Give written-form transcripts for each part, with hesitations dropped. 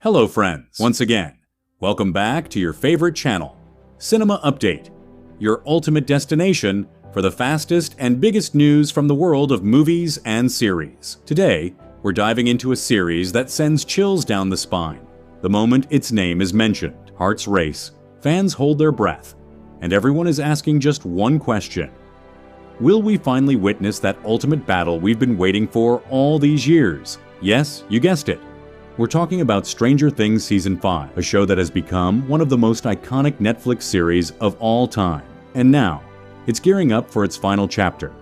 Hello friends, once again, welcome back to your favorite channel, Cinema Update, your ultimate destination for the fastest and biggest news from the world of movies and series. Today, we're diving into a series that sends chills down the spine. The moment its name is mentioned, hearts race, fans hold their breath, and everyone is asking just one question. Will we finally witness that ultimate battle we've been waiting for all these years? Yes, you guessed it. We're talking about Stranger Things Season 5, a show that has become one of the most iconic Netflix series of all time. And now, it's gearing up for its final chapter,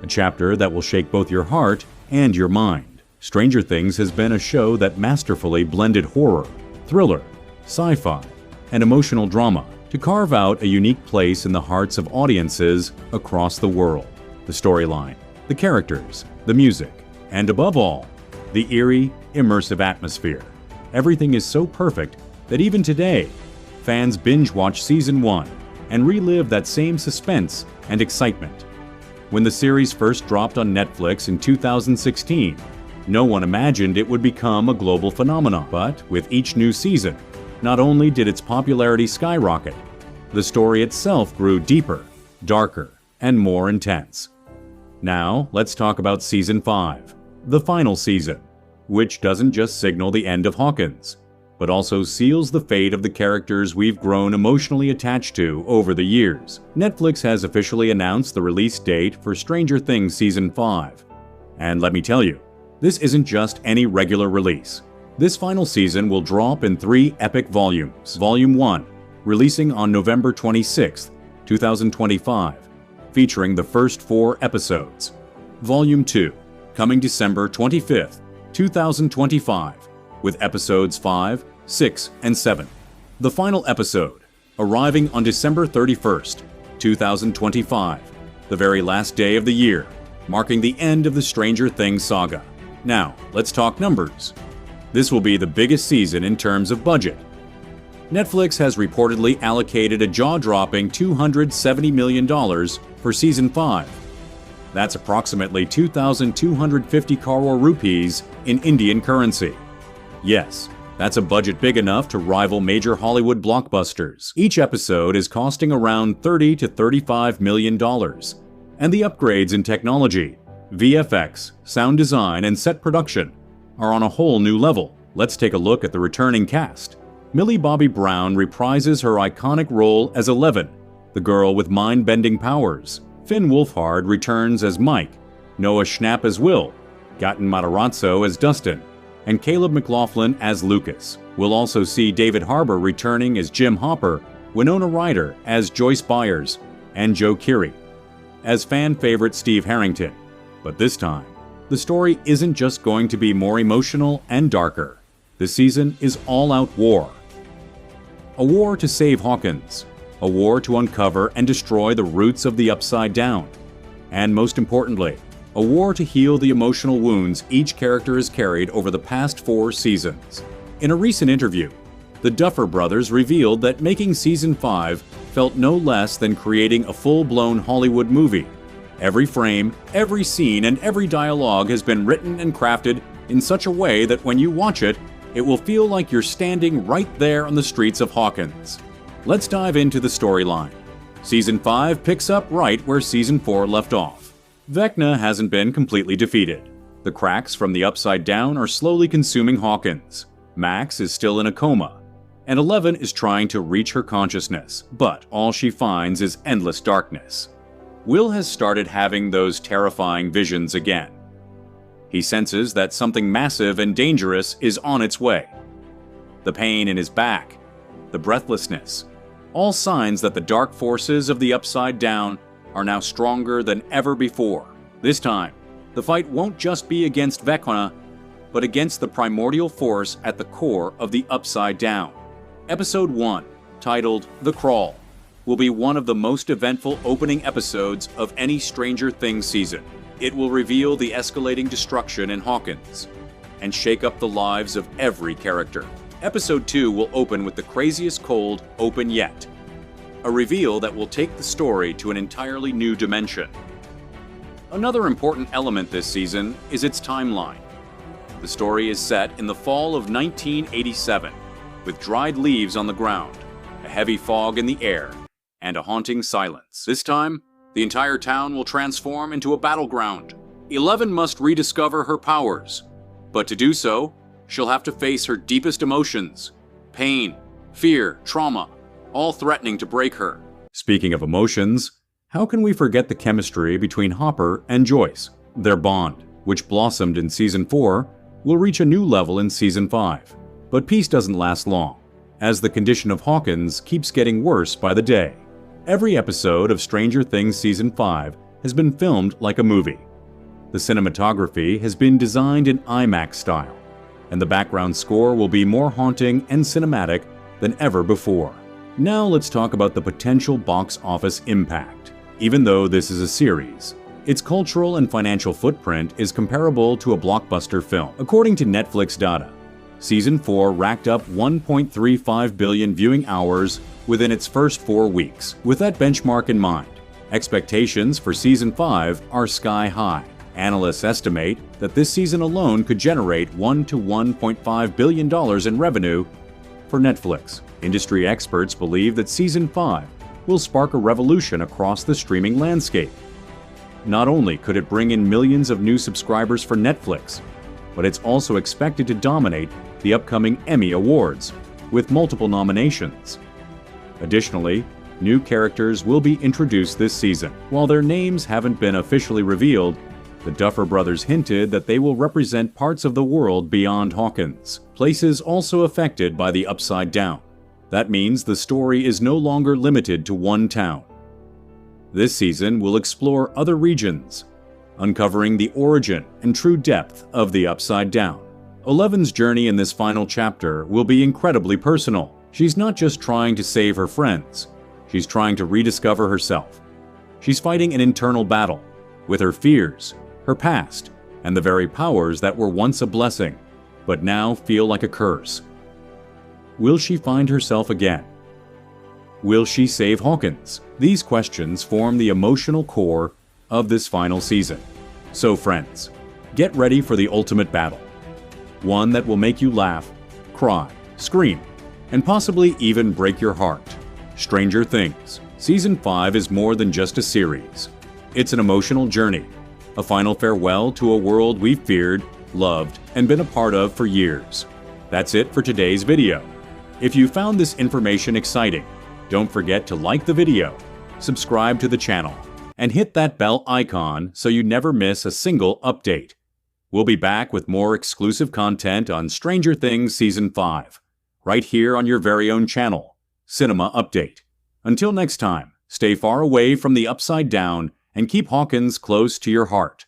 a chapter that will shake both your heart and your mind. Stranger Things has been a show that masterfully blended horror, thriller, sci-fi, and emotional drama to carve out a unique place in the hearts of audiences across the world. The storyline, the characters, the music, and above all, the eerie, immersive atmosphere. Everything is so perfect that even today, fans binge-watch Season 1 and relive that same suspense and excitement. When the series first dropped on Netflix in 2016, no one imagined it would become a global phenomenon. But with each new season, not only did its popularity skyrocket, the story itself grew deeper, darker, and more intense. Now, let's talk about Season 5, the final season, which doesn't just signal the end of Hawkins, but also seals the fate of the characters we've grown emotionally attached to over the years. Netflix has officially announced the release date for Stranger Things Season 5. And let me tell you, this isn't just any regular release. This final season will drop in 3 epic volumes. Volume 1, releasing on November 26, 2025, featuring the first 4 episodes. Volume 2, coming December 25th, 2025, with episodes 5, 6, and 7. The final episode, arriving on December 31st, 2025, the very last day of the year, marking the end of the Stranger Things saga. Now, let's talk numbers. This will be the biggest season in terms of budget. Netflix has reportedly allocated a jaw-dropping $270 million for Season 5. That's approximately 2,250 crore rupees in Indian currency. Yes, that's a budget big enough to rival major Hollywood blockbusters. Each episode is costing around $30 to $35 million. And the upgrades in technology, VFX, sound design, and set production are on a whole new level. Let's take a look at the returning cast. Millie Bobby Brown reprises her iconic role as Eleven, the girl with mind-bending powers. Finn Wolfhard returns as Mike, Noah Schnapp as Will, Gaten Matarazzo as Dustin, and Caleb McLaughlin as Lucas. We'll also see David Harbour returning as Jim Hopper, Winona Ryder as Joyce Byers, and Joe Keery as fan favorite Steve Harrington. But this time, the story isn't just going to be more emotional and darker. This season is all-out war. A war to save Hawkins. A war to uncover and destroy the roots of the Upside Down. And most importantly, a war to heal the emotional wounds each character has carried over the past 4 seasons. In a recent interview, the Duffer Brothers revealed that making Season 5 felt no less than creating a full-blown Hollywood movie. Every frame, every scene, and every dialogue has been written and crafted in such a way that when you watch it, it will feel like you're standing right there on the streets of Hawkins. Let's dive into the storyline. Season 5 picks up right where Season 4 left off. Vecna hasn't been completely defeated. The cracks from the Upside Down are slowly consuming Hawkins. Max is still in a coma, and Eleven is trying to reach her consciousness, but all she finds is endless darkness. Will has started having those terrifying visions again. He senses that something massive and dangerous is on its way. The pain in his back, the breathlessness, all signs that the dark forces of the Upside Down are now stronger than ever before. This time, the fight won't just be against Vecna, but against the primordial force at the core of the Upside Down. Episode 1, titled The Crawl, will be one of the most eventful opening episodes of any Stranger Things season. It will reveal the escalating destruction in Hawkins and shake up the lives of every character. Episode 2 will open with the craziest cold open yet, a reveal that will take the story to an entirely new dimension. Another important element this season is its timeline. The story is set in the fall of 1987, with dried leaves on the ground, a heavy fog in the air, and a haunting silence. This time, the entire town will transform into a battleground. 11 must rediscover her powers, but to do so, she'll have to face her deepest emotions: pain, fear, trauma, all threatening to break her. Speaking of emotions, how can we forget the chemistry between Hopper and Joyce? Their bond, which blossomed in Season 4, will reach a new level in Season 5. But peace doesn't last long, as the condition of Hawkins keeps getting worse by the day. Every episode of Stranger Things Season 5 has been filmed like a movie. The cinematography has been designed in IMAX style, and the background score will be more haunting and cinematic than ever before. Now let's talk about the potential box office impact. Even though this is a series, its cultural and financial footprint is comparable to a blockbuster film. According to Netflix data, Season 4 racked up 1.35 billion viewing hours within its first 4 weeks. With that benchmark in mind, expectations for Season 5 are sky high. Analysts estimate that this season alone could generate $1 to $1.5 billion in revenue for Netflix. Industry experts believe that Season 5 will spark a revolution across the streaming landscape. Not only could it bring in millions of new subscribers for Netflix, but it's also expected to dominate the upcoming Emmy Awards, with multiple nominations. Additionally, new characters will be introduced this season. While their names haven't been officially revealed, the Duffer Brothers hinted that they will represent parts of the world beyond Hawkins, places also affected by the Upside Down. That means the story is no longer limited to one town. This season will explore other regions, uncovering the origin and true depth of the Upside Down. 11's journey in this final chapter will be incredibly personal. She's not just trying to save her friends, she's trying to rediscover herself. She's fighting an internal battle with her fears, her past, and the very powers that were once a blessing, but now feel like a curse. Will she find herself again? Will she save Hawkins? These questions form the emotional core of this final season. So friends, get ready for the ultimate battle. One that will make you laugh, cry, scream, and possibly even break your heart. Stranger Things Season 5 is more than just a series. It's an emotional journey, a final farewell to a world we've feared, loved, and been a part of for years. That's it for today's video. If you found this information exciting, don't forget to like the video, subscribe to the channel, and hit that bell icon so you never miss a single update. We'll be back with more exclusive content on Stranger Things Season 5, right here on your very own channel, Cinema Update. Until next time, stay far away from the Upside Down and keep Hawkins close to your heart.